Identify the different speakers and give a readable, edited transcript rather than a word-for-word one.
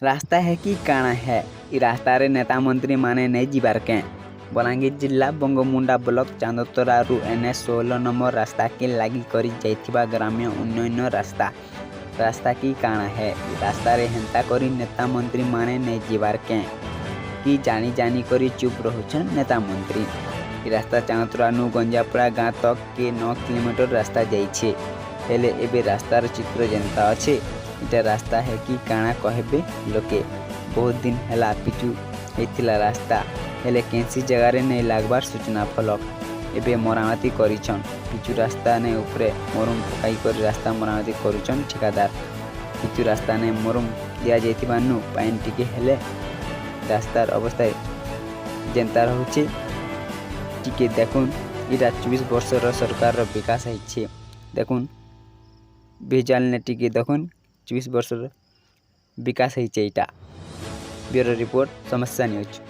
Speaker 1: रास्ता है कि काଣା है इ रास्तार नेता मंत्री माने नहीं जीवार के बलांगीर जिला बंगमुंडा ब्लॉक चांदतरारू NH 16 नंबर रास्ता के लगी करी जाइथिबा ग्राम्य उन्नयन रास्ता की काଣା है इ रास्तार हेन्ता करी नेता मंत्री माने नहीं जीवार के कि जानी जानी करी चुप रहुछन नेता मंत्री। इ रास्ता चांदतरारू गंजापड़ा गाँ तक के 9 किलोमीटर रास्ता जाइछे हेले एबे रास्तार चित्र जेनता अच्छे इटा रास्ता है कि काଣା कहबे लोके बहुत दिन हेला पिचु होइथिला रास्ता हेले केंसी जगार नहीं लागबार सूचना फलक एबे मरामती करिछन पिचु रास्ता ने ऊपरे मरुम पकाई कर रास्ता मरामती करुछन ठेकेदार। पिचु रास्ता ने मरुम दिया जाइथिबानु पाइन टिके हेले रास्तार अवस्था जेनता रहुछे टिके देखुन इटा 24 वर्षर सरकार विकास है देखुन भेजाल ने टिके देखुन 24 वर्षर विकास है। ब्यूरो रिपोर्ट समस्या न्यूज।